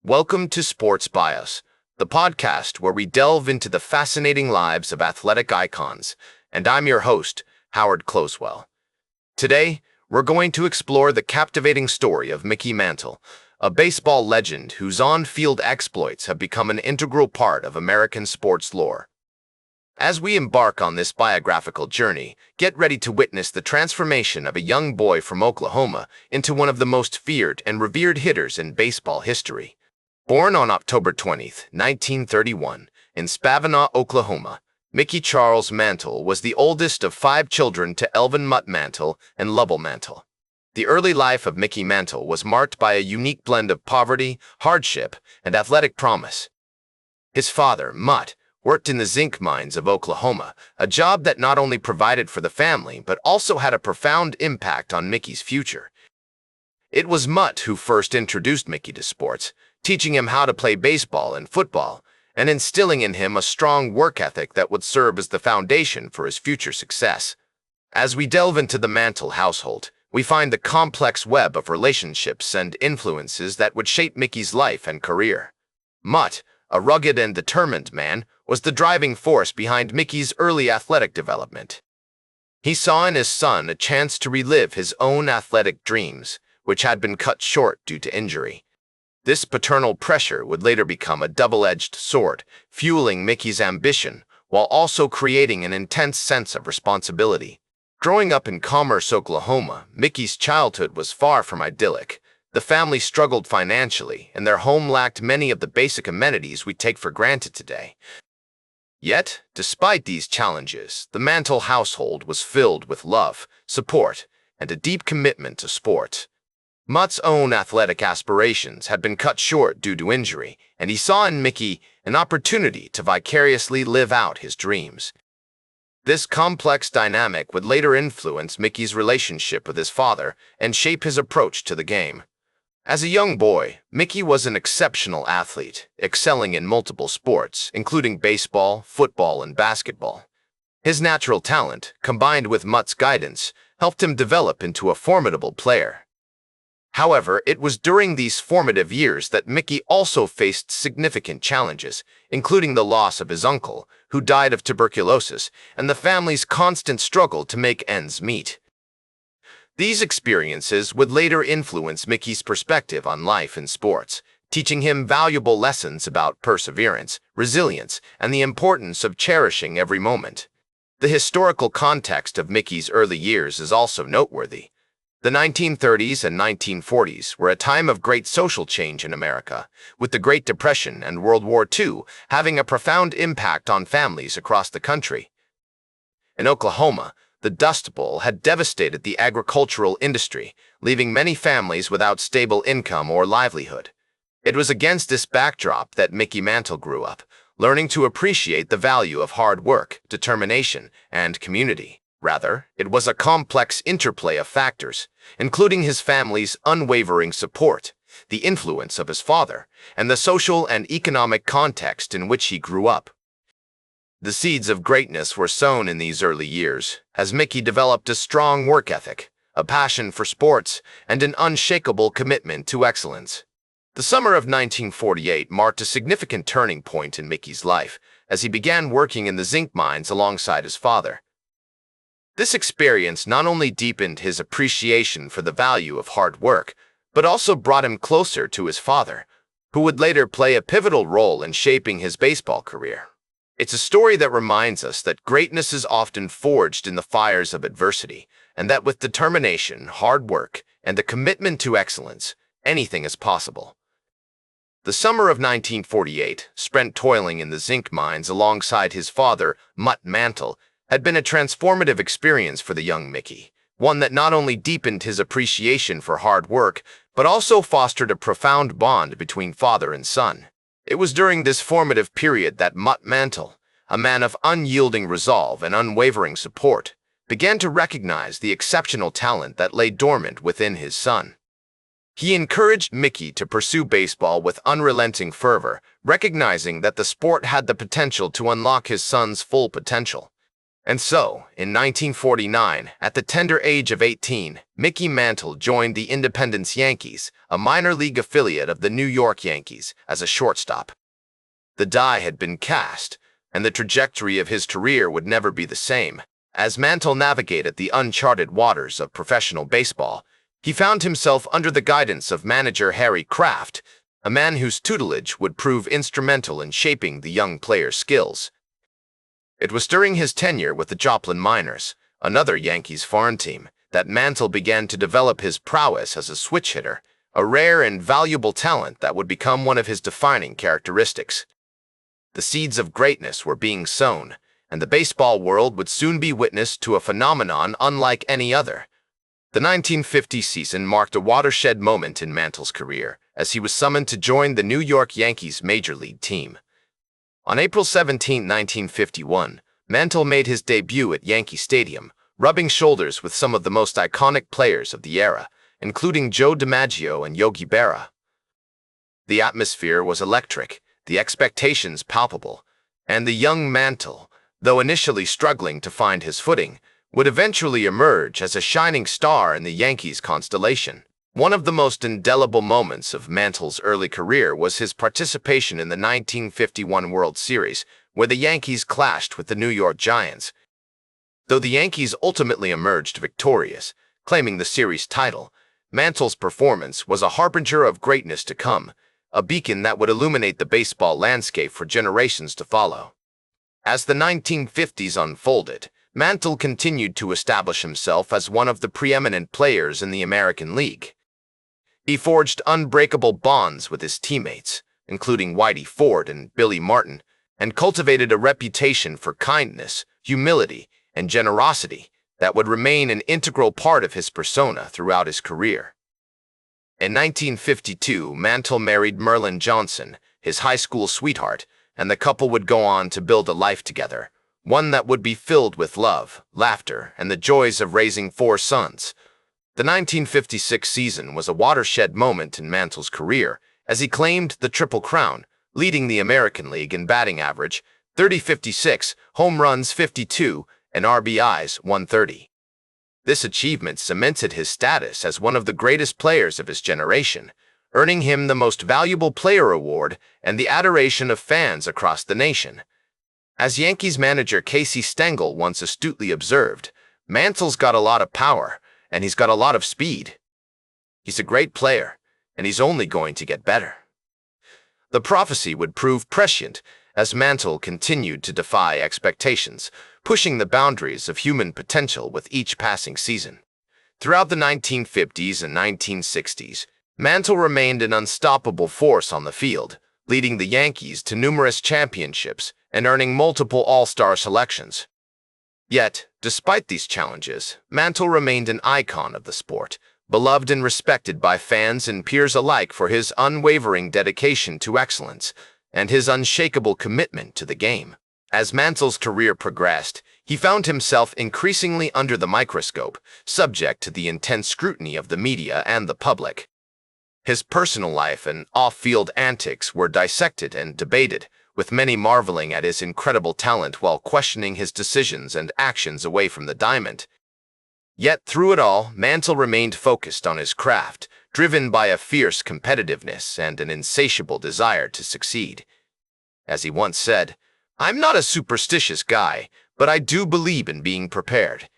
Welcome to Sports Bios, the podcast where we delve into the fascinating lives of athletic icons, and I'm your host, Howard Closewell. Today, we're going to explore the captivating story of Mickey Mantle, a baseball legend whose on-field exploits have become an integral part of American sports lore. As we embark on this biographical journey, get ready to witness the transformation of a young boy from Oklahoma into one of the most feared and revered hitters in baseball history. Born on October 20, 1931, in Spavinaw, Oklahoma, Mickey Charles Mantle was the oldest of 5 children to Elvin Mutt Mantle and Lovell Mantle. The early life of Mickey Mantle was marked by a unique blend of poverty, hardship, and athletic promise. His father, Mutt, worked in the zinc mines of Oklahoma, a job that not only provided for the family but also had a profound impact on Mickey's future. It was Mutt who first introduced Mickey to sports, teaching him how to play baseball and football, and instilling in him a strong work ethic that would serve as the foundation for his future success. As we delve into the Mantle household, we find the complex web of relationships and influences that would shape Mickey's life and career. Mutt, a rugged and determined man, was the driving force behind Mickey's early athletic development. He saw in his son a chance to relive his own athletic dreams, which had been cut short due to injury. This paternal pressure would later become a double-edged sword, fueling Mickey's ambition while also creating an intense sense of responsibility. Growing up in Commerce, Oklahoma, Mickey's childhood was far from idyllic. The family struggled financially, and their home lacked many of the basic amenities we take for granted today. Yet, despite these challenges, the Mantle household was filled with love, support, and a deep commitment to sport. Mutt's own athletic aspirations had been cut short due to injury, and he saw in Mickey an opportunity to vicariously live out his dreams. This complex dynamic would later influence Mickey's relationship with his father and shape his approach to the game. As a young boy, Mickey was an exceptional athlete, excelling in multiple sports, including baseball, football, and basketball. His natural talent, combined with Mutt's guidance, helped him develop into a formidable player. However, it was during these formative years that Mickey also faced significant challenges, including the loss of his uncle, who died of tuberculosis, and the family's constant struggle to make ends meet. These experiences would later influence Mickey's perspective on life and sports, teaching him valuable lessons about perseverance, resilience, and the importance of cherishing every moment. The historical context of Mickey's early years is also noteworthy. The 1930s and 1940s were a time of great social change in America, with the Great Depression and World War II having a profound impact on families across the country. In Oklahoma, the Dust Bowl had devastated the agricultural industry, leaving many families without stable income or livelihood. It was against this backdrop that Mickey Mantle grew up, learning to appreciate the value of hard work, determination, and community. Rather, it was a complex interplay of factors, including his family's unwavering support, the influence of his father, and the social and economic context in which he grew up. The seeds of greatness were sown in these early years, as Mickey developed a strong work ethic, a passion for sports, and an unshakable commitment to excellence. The summer of 1948 marked a significant turning point in Mickey's life, as he began working in the zinc mines alongside his father. This experience not only deepened his appreciation for the value of hard work, but also brought him closer to his father, who would later play a pivotal role in shaping his baseball career. It's a story that reminds us that greatness is often forged in the fires of adversity, and that with determination, hard work, and a commitment to excellence, anything is possible. The summer of 1948, spent toiling in the zinc mines alongside his father, Mutt Mantle, had been a transformative experience for the young Mickey, one that not only deepened his appreciation for hard work, but also fostered a profound bond between father and son. It was during this formative period that Mutt Mantle, a man of unyielding resolve and unwavering support, began to recognize the exceptional talent that lay dormant within his son. He encouraged Mickey to pursue baseball with unrelenting fervor, recognizing that the sport had the potential to unlock his son's full potential. And so, in 1949, at the tender age of 18, Mickey Mantle joined the Independence Yankees, a minor league affiliate of the New York Yankees, as a shortstop. The die had been cast, and the trajectory of his career would never be the same. As Mantle navigated the uncharted waters of professional baseball, he found himself under the guidance of manager Harry Kraft, a man whose tutelage would prove instrumental in shaping the young player's skills. It was during his tenure with the Joplin Miners, another Yankees farm team, that Mantle began to develop his prowess as a switch hitter, a rare and valuable talent that would become one of his defining characteristics. The seeds of greatness were being sown, and the baseball world would soon be witness to a phenomenon unlike any other. The 1950 season marked a watershed moment in Mantle's career, as he was summoned to join the New York Yankees Major League team. On April 17, 1951, Mantle made his debut at Yankee Stadium, rubbing shoulders with some of the most iconic players of the era, including Joe DiMaggio and Yogi Berra. The atmosphere was electric, the expectations palpable, and the young Mantle, though initially struggling to find his footing, would eventually emerge as a shining star in the Yankees constellation. One of the most indelible moments of Mantle's early career was his participation in the 1951 World Series, where the Yankees clashed with the New York Giants. Though the Yankees ultimately emerged victorious, claiming the series title, Mantle's performance was a harbinger of greatness to come, a beacon that would illuminate the baseball landscape for generations to follow. As the 1950s unfolded, Mantle continued to establish himself as one of the preeminent players in the American League. He forged unbreakable bonds with his teammates, including Whitey Ford and Billy Martin, and cultivated a reputation for kindness, humility, and generosity that would remain an integral part of his persona throughout his career. In 1952, Mantle married Merlin Johnson, his high school sweetheart, and the couple would go on to build a life together, one that would be filled with love, laughter, and the joys of raising 4 sons. The 1956 season was a watershed moment in Mantle's career, as he claimed the Triple Crown, leading the American League in batting average, 30-56, home runs 52, and RBIs 130. This achievement cemented his status as one of the greatest players of his generation, earning him the Most Valuable Player award and the adoration of fans across the nation. As Yankees manager Casey Stengel once astutely observed, Mantle's got a lot of power, and he's got a lot of speed. He's a great player, and he's only going to get better. The prophecy would prove prescient as Mantle continued to defy expectations, pushing the boundaries of human potential with each passing season. Throughout the 1950s and 1960s, Mantle remained an unstoppable force on the field, leading the Yankees to numerous championships and earning multiple All-Star selections. Yet, despite these challenges, Mantle remained an icon of the sport, beloved and respected by fans and peers alike for his unwavering dedication to excellence and his unshakable commitment to the game. As Mantle's career progressed, he found himself increasingly under the microscope, subject to the intense scrutiny of the media and the public. His personal life and off-field antics were dissected and debated, with many marveling at his incredible talent while questioning his decisions and actions away from the diamond. Yet through it all, Mantle remained focused on his craft, driven by a fierce competitiveness and an insatiable desire to succeed. As he once said, "I'm not a superstitious guy, but I do believe in being prepared.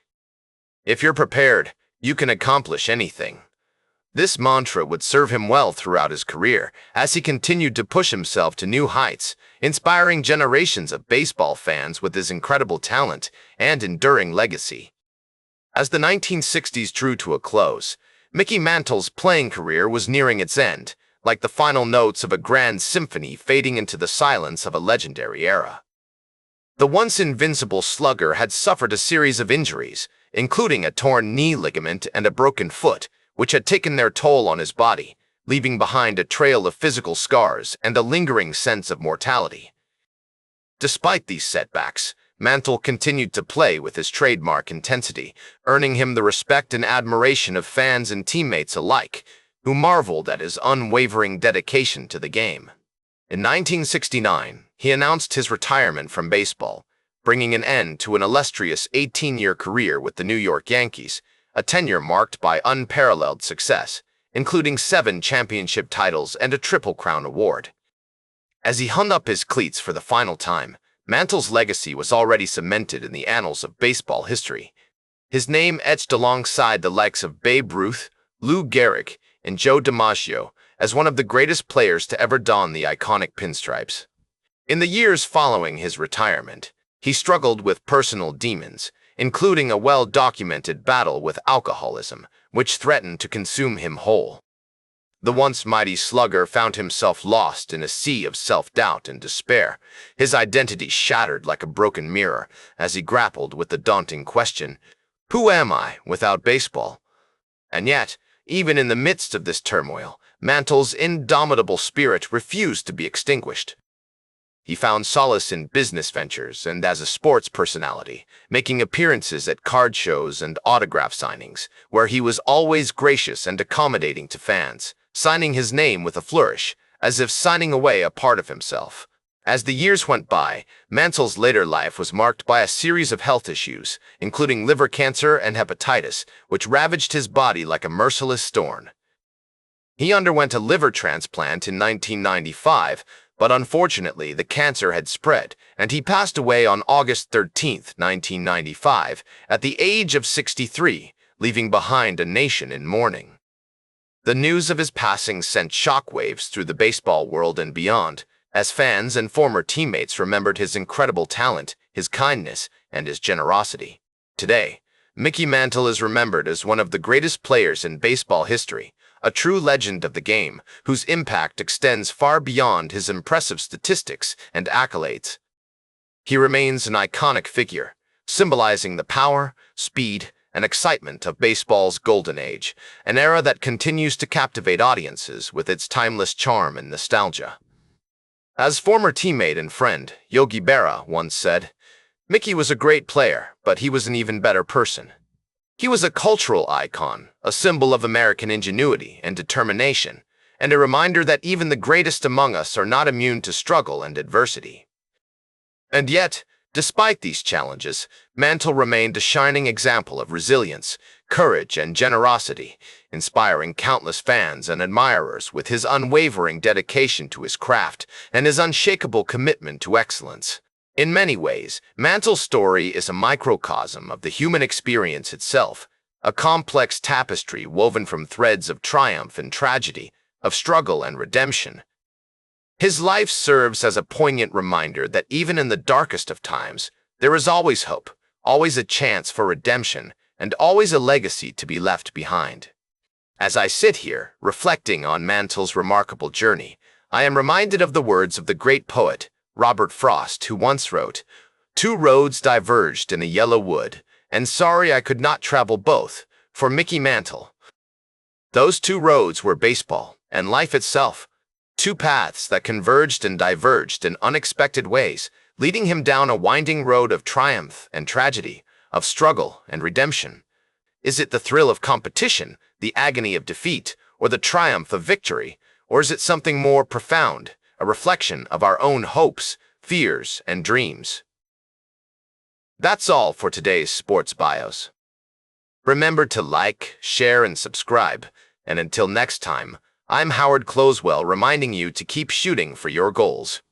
If you're prepared, you can accomplish anything." This mantra would serve him well throughout his career, as he continued to push himself to new heights, inspiring generations of baseball fans with his incredible talent and enduring legacy. As the 1960s drew to a close, Mickey Mantle's playing career was nearing its end, like the final notes of a grand symphony fading into the silence of a legendary era. The once invincible Slugger had suffered a series of injuries, including a torn knee ligament and a broken foot, which had taken their toll on his body, leaving behind a trail of physical scars and a lingering sense of mortality. Despite these setbacks, Mantle continued to play with his trademark intensity, earning him the respect and admiration of fans and teammates alike, who marveled at his unwavering dedication to the game. In 1969, he announced his retirement from baseball, bringing an end to an illustrious 18-year career with the New York Yankees, a tenure marked by unparalleled success, including 7 championship titles and a Triple Crown award. As he hung up his cleats for the final time, Mantle's legacy was already cemented in the annals of baseball history. His name etched alongside the likes of Babe Ruth, Lou Gehrig, and Joe DiMaggio as one of the greatest players to ever don the iconic pinstripes. In the years following his retirement, he struggled with personal demons, including a well-documented battle with alcoholism, which threatened to consume him whole. The once mighty Slugger found himself lost in a sea of self-doubt and despair, his identity shattered like a broken mirror as he grappled with the daunting question, "Who am I without baseball?" And yet, even in the midst of this turmoil, Mantle's indomitable spirit refused to be extinguished. He found solace in business ventures and as a sports personality, making appearances at card shows and autograph signings, where he was always gracious and accommodating to fans, signing his name with a flourish, as if signing away a part of himself. As the years went by, Mantle's later life was marked by a series of health issues, including liver cancer and hepatitis, which ravaged his body like a merciless storm. He underwent a liver transplant in 1995, but unfortunately the cancer had spread, and he passed away on August 13, 1995, at the age of 63, leaving behind a nation in mourning. The news of his passing sent shockwaves through the baseball world and beyond, as fans and former teammates remembered his incredible talent, his kindness, and his generosity. Today, Mickey Mantle is remembered as one of the greatest players in baseball history, a true legend of the game whose impact extends far beyond his impressive statistics and accolades. He remains an iconic figure, symbolizing the power, speed, and excitement of baseball's golden age, an era that continues to captivate audiences with its timeless charm and nostalgia. As former teammate and friend Yogi Berra once said, "Mickey was a great player, but he was an even better person." He was a cultural icon, a symbol of American ingenuity and determination, and a reminder that even the greatest among us are not immune to struggle and adversity. And yet, despite these challenges, Mantle remained a shining example of resilience, courage, and generosity, inspiring countless fans and admirers with his unwavering dedication to his craft and his unshakable commitment to excellence. In many ways, Mantle's story is a microcosm of the human experience itself, a complex tapestry woven from threads of triumph and tragedy, of struggle and redemption. His life serves as a poignant reminder that even in the darkest of times, there is always hope, always a chance for redemption, and always a legacy to be left behind. As I sit here, reflecting on Mantle's remarkable journey, I am reminded of the words of the great poet, Robert Frost, who once wrote, "Two roads diverged in a yellow wood, and sorry I could not travel both, for Mickey Mantle." Those two roads were baseball and life itself, two paths that converged and diverged in unexpected ways, leading him down a winding road of triumph and tragedy, of struggle and redemption. Is it the thrill of competition, the agony of defeat, or the triumph of victory, or is it something more profound, a reflection of our own hopes, fears, and dreams? That's all for today's Sports Bios. Remember to like, share, and subscribe, and until next time, I'm Howard Closewell reminding you to keep shooting for your goals.